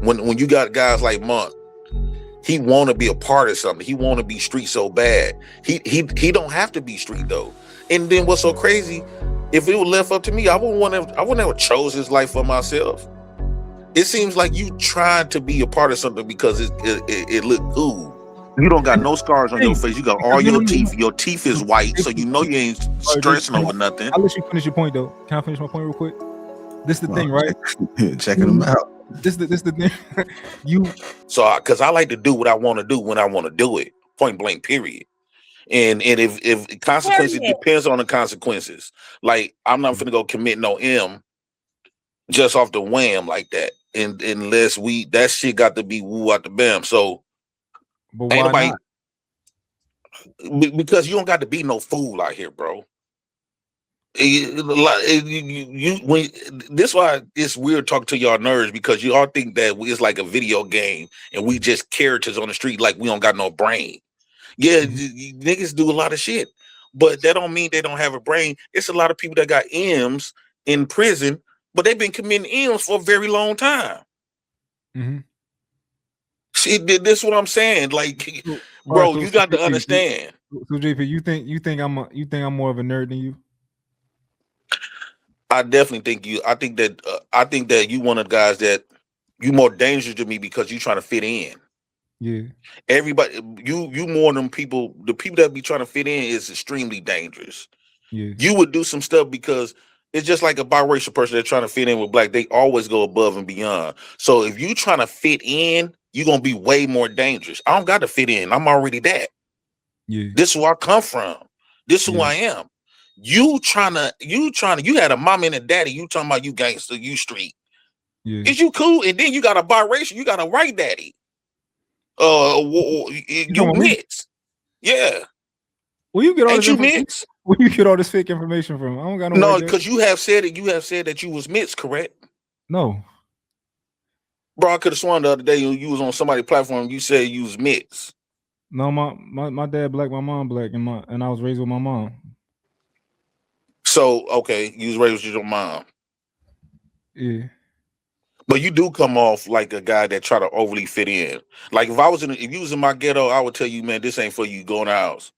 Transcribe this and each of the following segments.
When you got guys like Monk, he want to be a part of something. He want to be street so bad. He don't have to be street though. And then what's so crazy? If it was left up to me, I wouldn't have chose his life for myself. It seems like you trying to be a part of something because it look cool. You don't got no scars on your face. You got all your teeth. Your teeth is white, so you know you ain't stressing over nothing. I'll let you finish your point though. Can I finish my point real quick? This is the thing, right? Checking them out. This the thing. Because I like to do what I want to do when I want to do it. Point blank, period. And if consequences depends on the consequences. Like I'm not finna go commit no M just off the wham like that. And unless that shit got to be woo out the bam. So but ain't nobody because you don't got to be no fool out here, bro. This why it's weird talking to y'all nerds because you all think that it's like a video game and we just characters on the street like we don't got no brain. Yeah, niggas do a lot of shit, but that don't mean they don't have a brain. It's a lot of people that got M's in prison, but they've been committing M's for a very long time. Mm-hmm. See, this is what I'm saying. Like, bro, you got to understand. So JP, you think I'm more of a nerd than you? I definitely think you. I think that you one of the guys that you more dangerous to me because you trying to fit in. Yeah. Everybody, you more than people. The people that be trying to fit in is extremely dangerous. Yeah. You would do some stuff because it's just like a biracial person that's trying to fit in with black. They always go above and beyond. So if you trying to fit in, you're gonna be way more dangerous. I don't got to fit in. I'm already that. Yeah. This is where I come from. This is who I am. You had a mom and a daddy. You talking about you gangster, you street. Yeah. Is you cool? And then you got a biracial. You got a white daddy. You mix. Yeah. Well, you get all Ain't you mix? Where you get all this fake information from? I don't got no. No, because you have said that you was mixed, correct? No. Bro, I could have sworn the other day you was on somebody's platform. You said you was mixed. No, my dad black, my mom black, and I was raised with my mom. So okay, you was raised with your mom. Yeah. But you do come off like a guy that try to overly fit in. Like if you was in my ghetto, I would tell you, man, this ain't for you. Go in the house.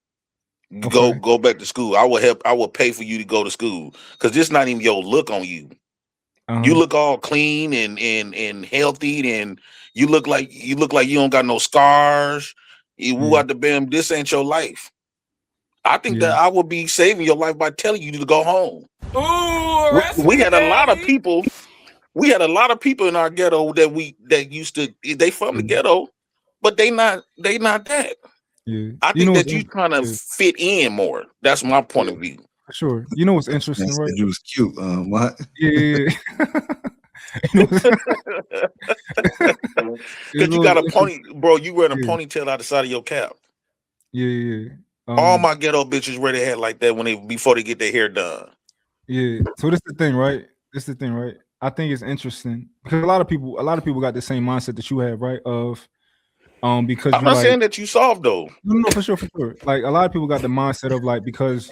Okay. Go back to school. I would pay for you to go to school because this not even your look on you. You look all clean and healthy, and you look like you don't got no scars. You woo out the bam. This ain't your life. I think that I would be saving your life by telling you to go home. Ooh, we had a lot of people. We had a lot of people in our ghetto that used to. They from the ghetto, but they not that. Yeah. I think that you trying to fit in more. That's my point of view. Sure. You know what's interesting, right? You was cute. What? Yeah. Because you got a pony, bro. You wearing a ponytail out the side of your cap. Yeah. All my ghetto bitches wear their hair like that before they get their hair done. Yeah. So this is the thing, right? I think it's interesting because a lot of people got the same mindset that you have, right? Of because I'm not saying that you soft though. No, for sure. Like a lot of people got the mindset of like because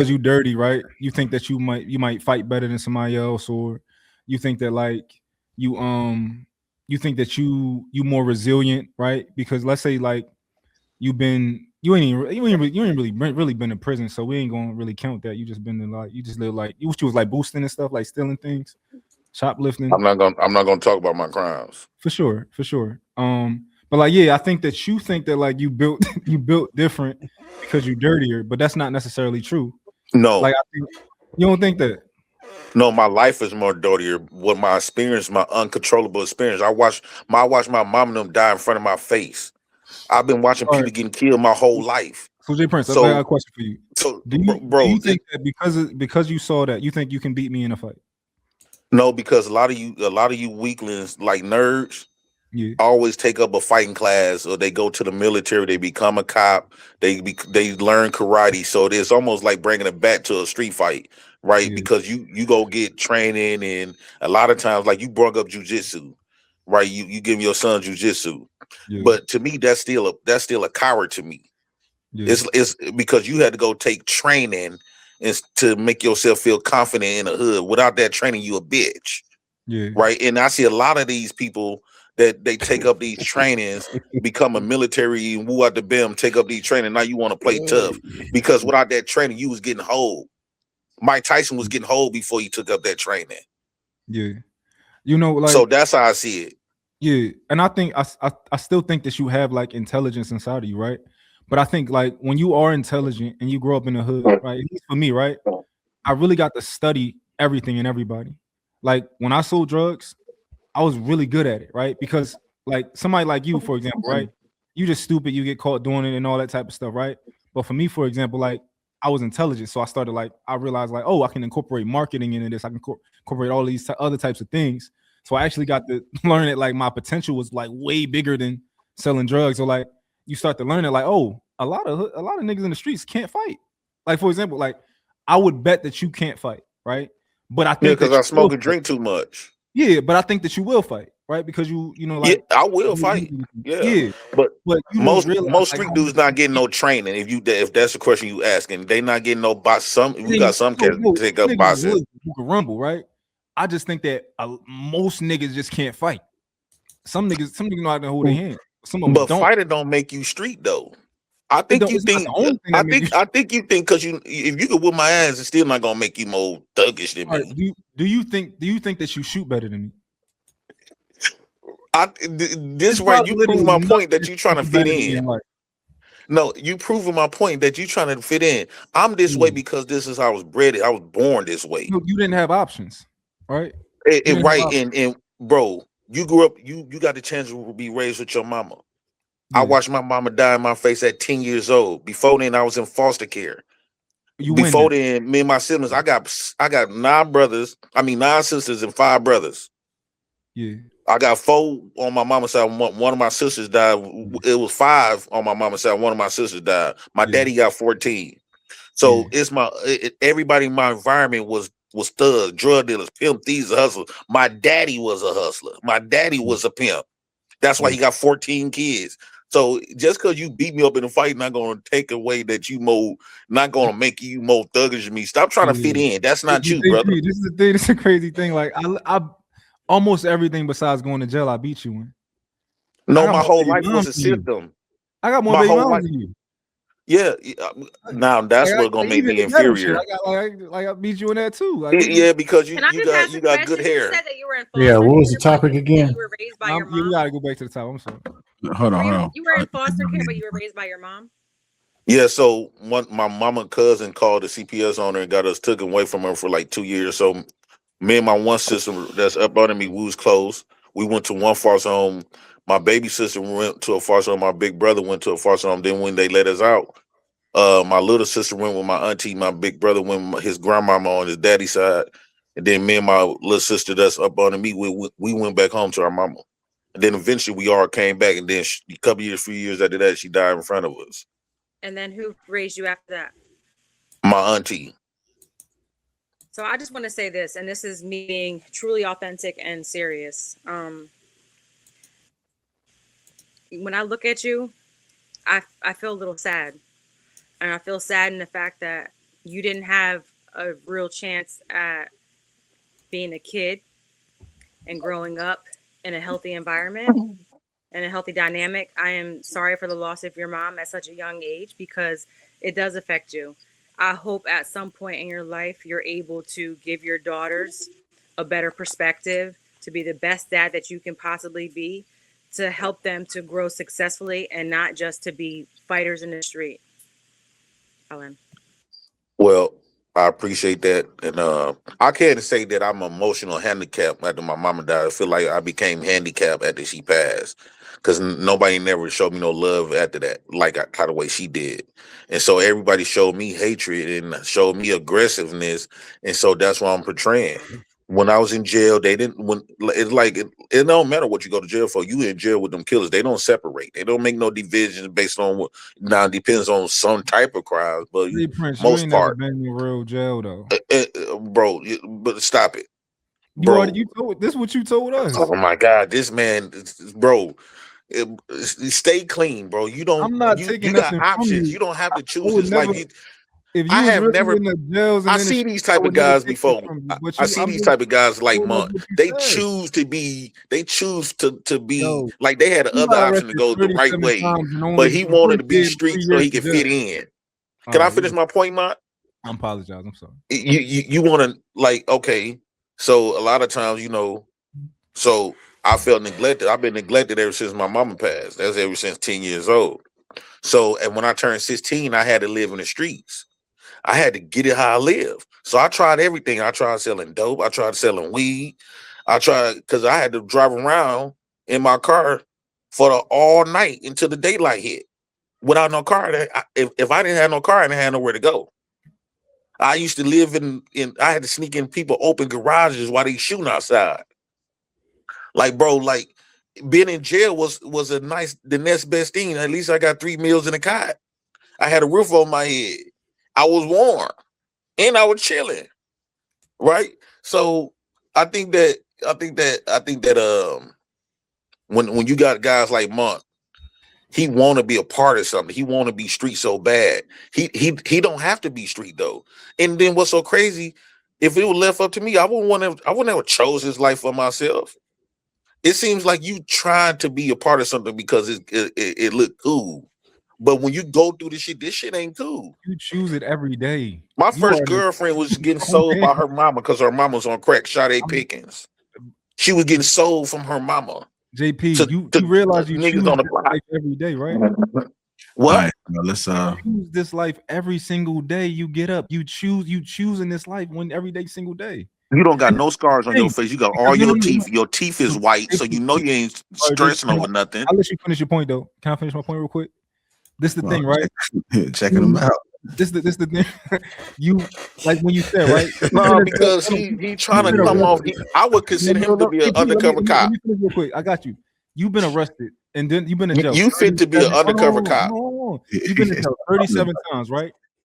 you dirty, right? You think that you might fight better than somebody else, or you think that like you think that you more resilient, right? Because let's say like you ain't really been in prison, so we ain't gonna really count that. You just been in like you just live like you was like boosting and stuff, like stealing things, shoplifting. I'm not gonna talk about my crimes. For sure. But like I think that you think that like you built different because you're dirtier, but that's not necessarily true. No, like I think you don't think that. No, my life is more dirtier. What my experience, my uncontrollable experience. I watched my mom and them die in front of my face. I've been watching people getting killed my whole life. So Jay Prince, I got a question for you. So, do you think that because you saw that, you think you can beat me in a fight? No, because a lot of you weaklings like nerds always take up a fighting class, or they go to the military, they become a cop, they learn karate. So it's almost like bringing it back to a street fight, right? Yeah. Because you go get training, and a lot of times, like you brought up jujitsu, right? You give your son jujitsu, but to me, that's still a coward to me. Yeah. It's because you had to go take training and to make yourself feel confident in the hood. Without that training, you a bitch. Yeah. Right. And I see a lot of these people that they take up these trainings, become a military and woo out the bim, take up these training. Now you want to play tough because without that training, you was getting hold. Mike Tyson was getting hold before he took up that training. Yeah. You know, like, so that's how I see it. Yeah. And I think I still think that you have like intelligence inside of you, right? But I think like when you are intelligent and you grow up in the hood, right? At least for me, right? I really got to study everything and everybody. Like when I sold drugs, I was really good at it, right? Because like somebody like you, for example, right? You just stupid, you get caught doing it and all that type of stuff, right? But for me, for example, like I was intelligent, so I started like I realized like, oh, I can incorporate marketing into this. I can incorporate all these other types of things. So I actually got to learn that like my potential was like way bigger than selling drugs. So like you start to learn it like, oh, a lot of niggas in the streets can't fight. Like for example, like I would bet that you can't fight, right? But I think because I smoke and drink too much. Yeah, but I think that you will fight, right? Because you know, like I will fight. Yeah. But you most realize, street dudes not getting no training. If that's the question you asking, they not getting no box. Some you got some kids take up boxing. You can rumble, right? I just think that most niggas just can't fight. Some niggas know how to hold their hand. Some of them but don't. Fighting don't make you street though. I think you think. I think you think because if you could whip my ass, it's still not gonna make you more thuggish than me. Do you think that you shoot better than me? This right, you prove my point that you trying to fit in. No, you proving my point that you trying to fit in. I'm this way because this is how I was bred. I was born this way. No, you didn't have options, right? Right, and bro, you grew up. You got the chance to be raised with your mama. I watched my mama die in my face at 10 years old. Before then, I was in foster care. Before then, me and my siblings, I got 9 sisters and 5 brothers. Yeah. I got 4 on my mama's side. One of my sisters died. It was 5 on my mama's side. One of my sisters died. My daddy got 14. So it's everybody in my environment was thugs, drug dealers, pimp thieves, hustlers. My daddy was a hustler. My daddy was a pimp. That's why he got 14 kids. So just because you beat me up in a fight, not going to take away that not going to make you more thuggish than me. Stop trying to fit in. That's not you, brother. This is the thing. This is a crazy thing. Like I almost everything besides going to jail, I beat you in. No, my whole life was a symptom. I got more baby mamas than you. Yeah, now that's what's gonna make me inferior. I beat you in that too. Yeah, because you got good hair. You said that you were in yeah, what was the topic again? You were raised by your mom. You gotta go back to the top. I'm sorry. Hold on. You were in foster care, but you were raised by your mom. Yeah, so my mama cousin called the CPS on her and got us taken away from her for like 2 years. So me and my one sister that's up under me, we was close. We went to one foster home. My baby sister went to a foster home. My big brother went to a foster home. Then when they let us out, my little sister went with my auntie. My big brother went with his grandmama on his daddy's side. And then me and my little sister that's up under me, we went back home to our mama. And then eventually we all came back. And then few years after that, she died in front of us. And then who raised you after that? My auntie. So I just want to say this, and this is me being truly authentic and serious. When I look at you, I feel a little sad. And I feel sad in the fact that you didn't have a real chance at being a kid and growing up in a healthy environment and a healthy dynamic. I am sorry for the loss of your mom at such a young age because it does affect you. I hope at some point in your life, you're able to give your daughters a better perspective, to be the best dad that you can possibly be, to help them to grow successfully and not just to be fighters in the street. Alan. Well, I appreciate that. And I can't say that I'm emotional handicapped after my mama died. I feel like I became handicapped after she passed because nobody never showed me no love after that, like how the way she did. And so everybody showed me hatred and showed me aggressiveness. And so that's what I'm portraying. When I was in jail, it don't matter what you go to jail for. You in jail with them killers. They don't separate. They don't make no divisions based on what. Now it depends on some type of crimes, but Prince, most part, been in real jail though, bro. But stop it, bro. This is what you told us. Oh my God, this man, bro. Stay clean, bro. You don't. I'm not you taking got nothing options. from you. You don't have to choose this life. if you I was have really never. in the jails and I in the see streets, these I type of would never guys take this before. from you. But I you, see I'm these just type of guys like going off Monk. what you They said. choose to be. They choose to be Yo, like they had the you other got option to arrested go the right 37 way, times and but only he you wanted only to be did 3 street so years he in could jail. fit in. All Can I right, finish my point, Monk? I apologize. I'm sorry. You want to like okay. So a lot of times, so I felt neglected. I've been neglected ever since my mama passed. That's ever since 10 years old. So, and when I turned 16, I had to live in the streets. I had to get it how I live. So I tried everything. I tried selling dope. I tried selling weed. I tried because I had to drive around in my car for all night until the daylight hit. Without no car, if I didn't have no car, I didn't have nowhere to go. I used to live in I had to sneak in people open garages while they shooting outside. Like, bro, like being in jail was the next best thing. At least I got 3 meals in a cot. I had a roof on my head. I was warm and I was chilling. Right. So I think that when you got guys like Monk, he want to be a part of something. He want to be street so bad. He don't have to be street though. And then what's so crazy? If it was left up to me, I wouldn't have chose his life for myself. It seems like you trying to be a part of something because it looked cool. But when you go through this shit ain't cool. You choose it every day. My first girlfriend was getting sold by her mama because her mama was on crack. Sade Pickens. She was getting sold from her mama. JP, you realize you choose on the this block life every day, right? What? Right, let's you choose this life every single day. You get up. You choose in this life every day, single day. You don't got no scars on your face. You got all your teeth. Your teeth is white, so you know you ain't stressing over nothing. I'll let you finish your point though. Can I finish my point real quick? This is the thing, right? Checking them out. This the thing. You like when you said, right? No, because he trying to come off. I would consider him to be an undercover cop. Let me finish real quick. I got you. You've been arrested and then you've been in jail. You fit to be an undercover cop. You've been in jail 37 times, right?